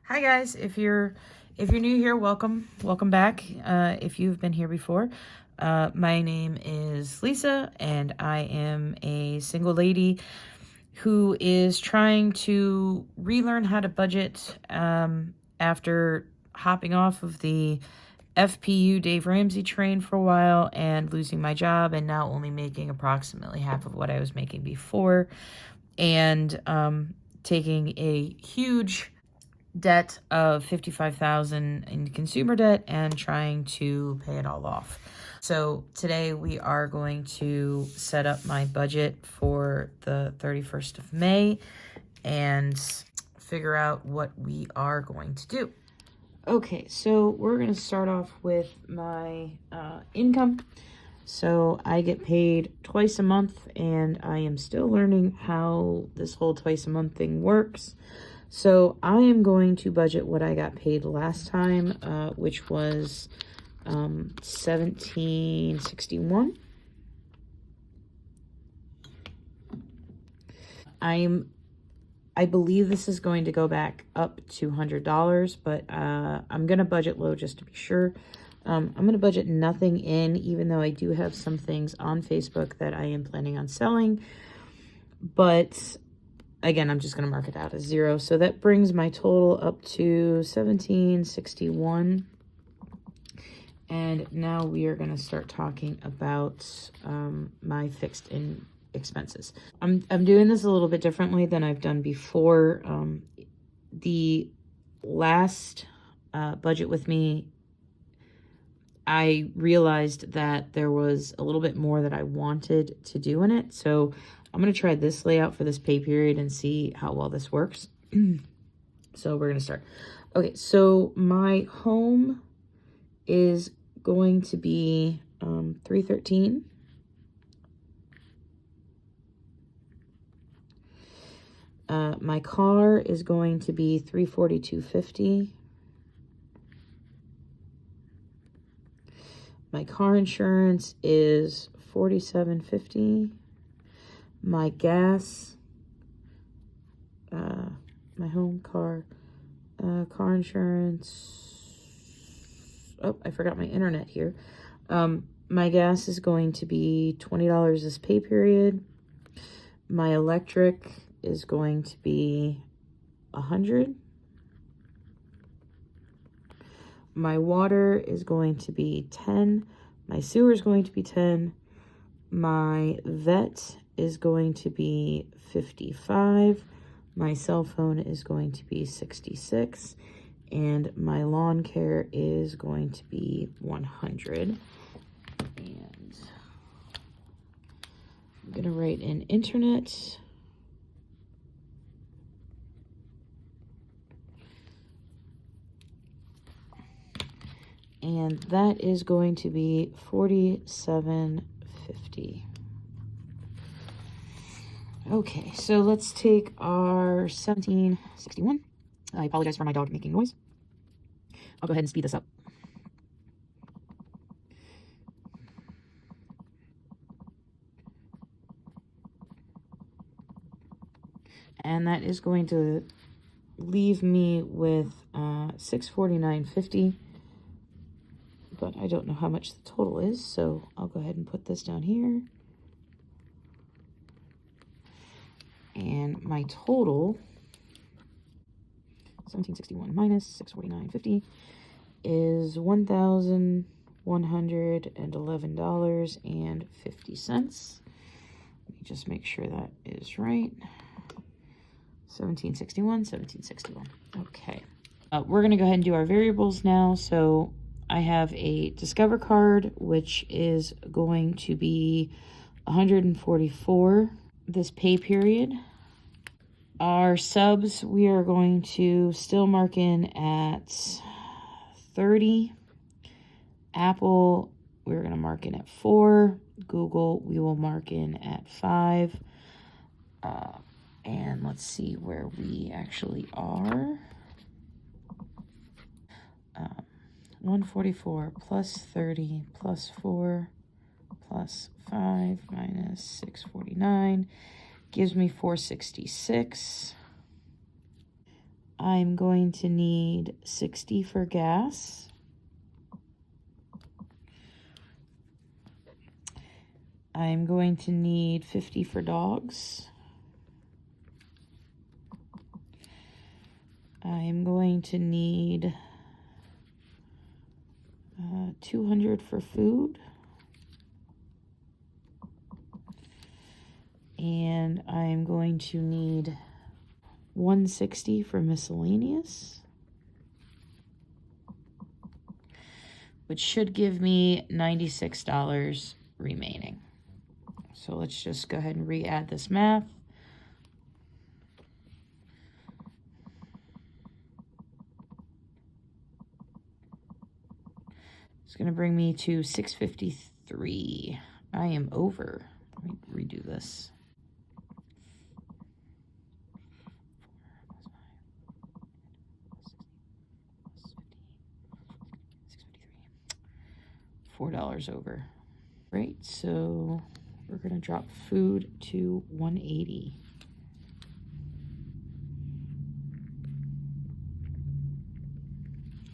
Hi guys, if you're new here, welcome back. If you've been here before, my name is Lisa, and I am a single lady who is trying to relearn how to budget after hopping off of the FPU Dave Ramsey train for a while and losing my job, and now only making approximately half of what I was making before, and taking a huge debt of $55,000 in consumer debt and trying to pay it all off. So today we are going to set up my budget for the 31st of May and figure out what we are going to do. Okay, so we're going to start off with my income. So I get paid twice a month, and I am still learning how this whole twice a month thing works. So I am going to budget what I got paid last time, which was $17.61. I believe this is going to go back up to $100, but I'm going to budget low just to be sure. I'm going to budget nothing in, even though I do have some things on Facebook that I am planning on selling. But again, I'm just going to mark it out as 0. So that brings my total up to $17.61. And now we are going to start talking about my fixed expenses. I'm doing this a little bit differently than I've done before. The last budget with me, I realized that there was a little bit more that I wanted to do in it. So I'm going to try this layout for this pay period and see how well this works. So we're going to start. Okay, so my home is going to be $313. My car is going to be $342.50. My car insurance is $47.50. My gas, my home car insurance. Oh, I forgot my internet here. My gas is going to be $20 this pay period. My electric is going to be $100. My water is going to be $10. My sewer is going to be $10. My vet is going to be $55. My cell phone is going to be $66. And my lawn care is going to be $100. And I'm going to write in internet. And that is going to be $47.50. Okay, so let's take our $17.61. I apologize for my dog making noise. I'll go ahead and speed this up. And that is going to leave me with $649.50. But I don't know how much the total is, so I'll go ahead and put this down here. And my total, 1761 minus 649.50, is $1,111.50. Let me just make sure that is right. 1761. Okay. We're going to go ahead and do our variables now. So I have a Discover card, which is going to be $144 this pay period. Our subs, we are going to still mark in at $30. Apple, we're going to mark in at $4. Google, we will mark in at $5. And let's see where we actually are. 144 plus 30 plus 4 plus 5 minus 649 gives me 466. I'm going to need 60 for gas. I'm going to need 50 for dogs. I'm going to need 200 for food. And I'm going to need 160 for miscellaneous, which should give me $96 remaining. So let's just go ahead and re-add this math. It's going to bring me to 653. I am over. Let me redo this. $4 over. Right, so we're going to drop food to 180.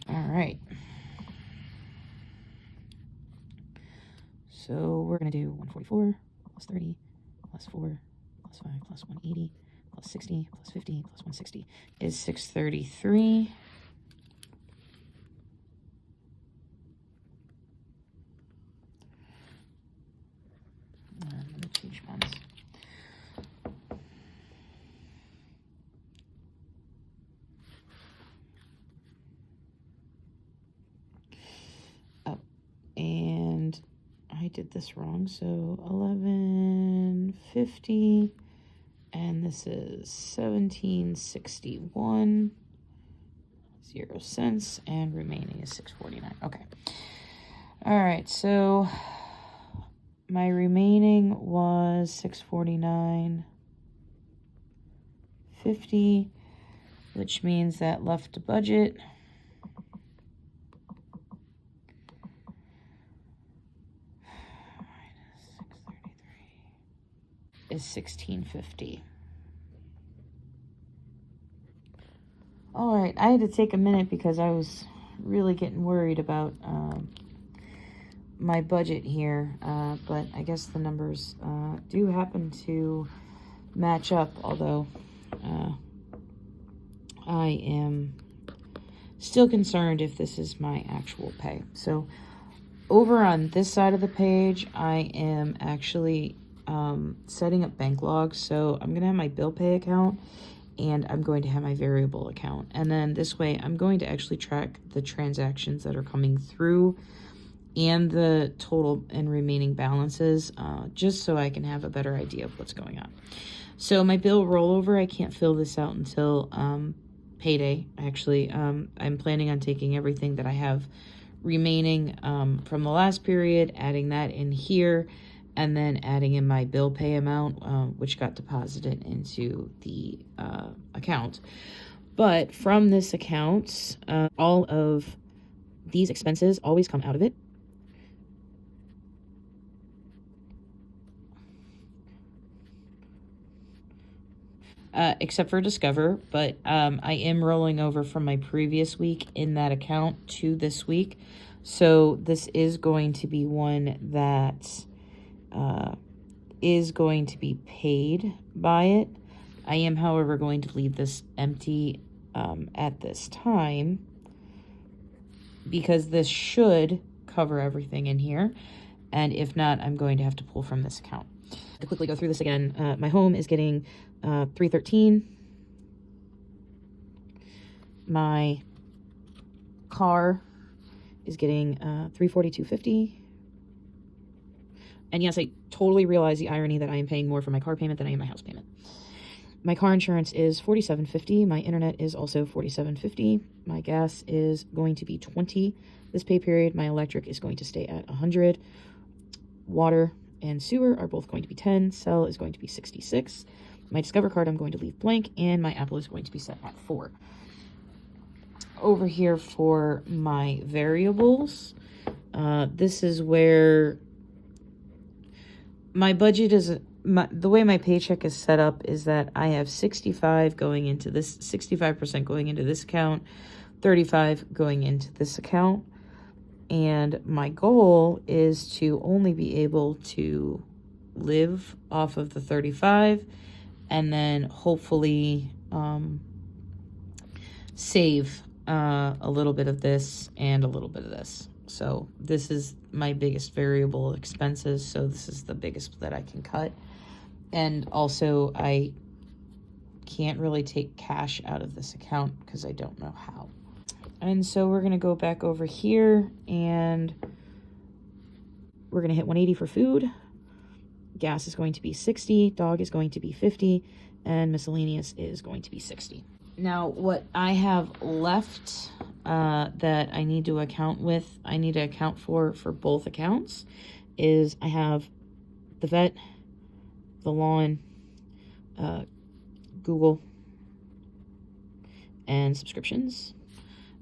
All right. So we're going to do 144 plus 30 plus 4 plus 5 plus 180 plus 60 plus 50 plus 160 is 633. Let me change pens. Oh, and I did this wrong. So 1150, and this is 1761, 0 cents, and remaining is 649. Okay. All right. So my remaining was 649.50, which means that left to budget is 1650. All right, I had to take a minute because I was really getting worried about my budget here, but I guess the numbers do happen to match up, although I am still concerned if this is my actual pay. So over on this side of the page, I am actually setting up bank logs. So I'm going to have my bill pay account, and I'm going to have my variable account. And then this way, I'm going to actually track the transactions that are coming through and the total and remaining balances, just so I can have a better idea of what's going on. So my bill rollover, I can't fill this out until payday, actually. I'm planning on taking everything that I have remaining from the last period, adding that in here, and then adding in my bill pay amount, which got deposited into the account. But from this account, all of these expenses always come out of it. Except for Discover, but I am rolling over from my previous week in that account to this week. So this is going to be one that is going to be paid by it. I am, however, going to leave this empty at this time, because this should cover everything in here. And if not, I'm going to have to pull from this account. To quickly go through this again, my home is getting $313. My car is getting $342.50. And yes, I totally realize the irony that I am paying more for my car payment than I am my house payment. My car insurance is $47.50. My internet is also $47.50. My gas is going to be $20 this pay period. My electric is going to stay at $100. Water and sewer are both going to be $10. Cell is going to be $66. My Discover card I'm going to leave blank, and my Apple is going to be set at $4. Over here for my variables, this is where my budget is the way my paycheck is set up is that I have 65% going into this account, 35% going into this account. And my goal is to only be able to live off of the 35 and then hopefully save a little bit of this and a little bit of this. So this is my biggest variable expenses. So this is the biggest that I can cut. And also I can't really take cash out of this account because I don't know how. And so we're going to go back over here and we're going to hit 180 for food. Gas is going to be 60, dog is going to be 50, and miscellaneous is going to be 60. Now, what I have left that I need to account for both accounts is I have the vet, the lawn, Google, and subscriptions.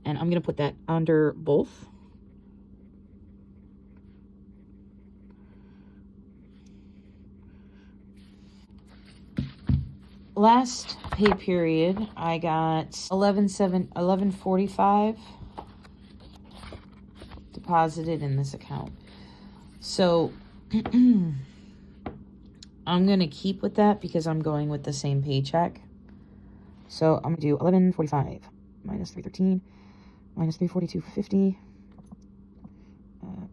And I'm going to put that under both. Last pay period, I got $11.45 deposited in this account. So I'm going to keep with that because I'm going with the same paycheck. So I'm going to do $11.45 minus $3.13 minus $3.42.50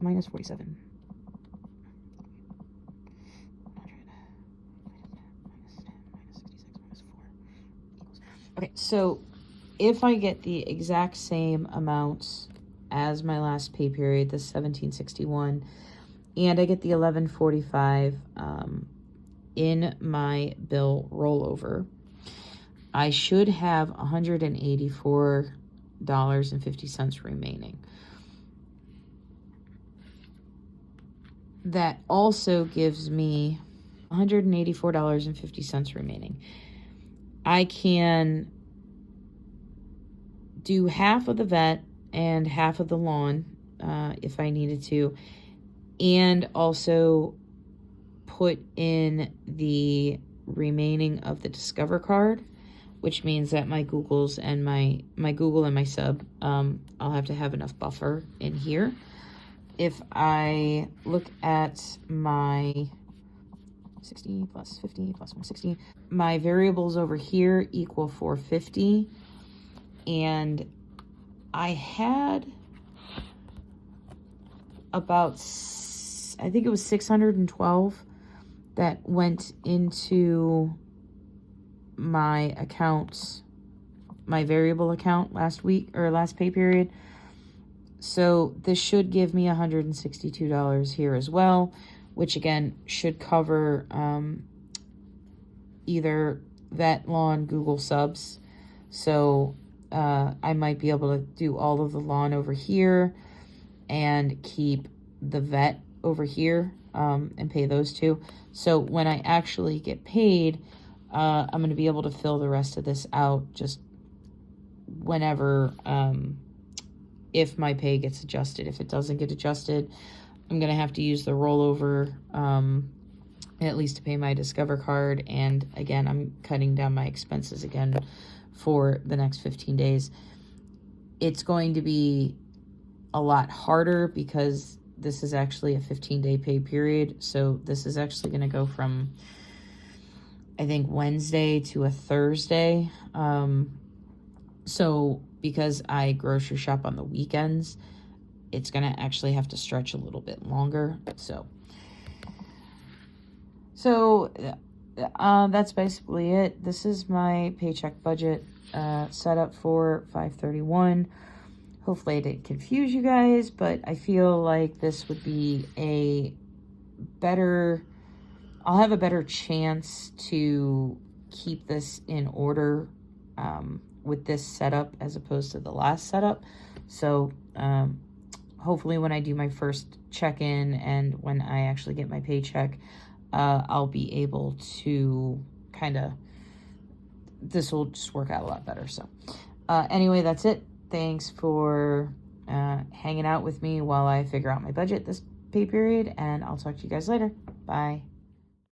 minus 47. Okay, so if I get the exact same amounts as my last pay period, the $17.61, and I get the $11.45 in my bill rollover, I should have $184.50 remaining. That also gives me $184.50 remaining. I can do half of the vet and half of the lawn if I needed to, and also put in the remaining of the Discover card, which means that my Googles and my Google and my sub, I'll have to have enough buffer in here. If I look at my 60 plus 50 plus 160, my variables over here equal 450, and I had about, I think it was 612 that went into my accounts, my variable account last week or last pay period. So this should give me $162 here as well, which again should cover either vet, lawn, Google subs. So I might be able to do all of the lawn over here and keep the vet over here and pay those two. So when I actually get paid, I'm going to be able to fill the rest of this out just whenever, if my pay gets adjusted. If it doesn't get adjusted, I'm going to have to use the rollover at least to pay my Discover card. And again, I'm cutting down my expenses again for the next 15 days. It's going to be a lot harder because this is actually a 15-day pay period. So this is actually going to go from, I think, Wednesday to a Thursday. So because I grocery shop on the weekends, it's going to actually have to stretch a little bit longer. So that's basically it. This is my paycheck budget set up for 5/31. Hopefully I didn't confuse you guys, but I feel like this would be I'll have a better chance to keep this in order with this setup as opposed to the last setup. So hopefully when I do my first check-in and when I actually get my paycheck, I'll be able to this will just work out a lot better. So anyway, that's it. Thanks for hanging out with me while I figure out my budget this pay period, and I'll talk to you guys later. Bye.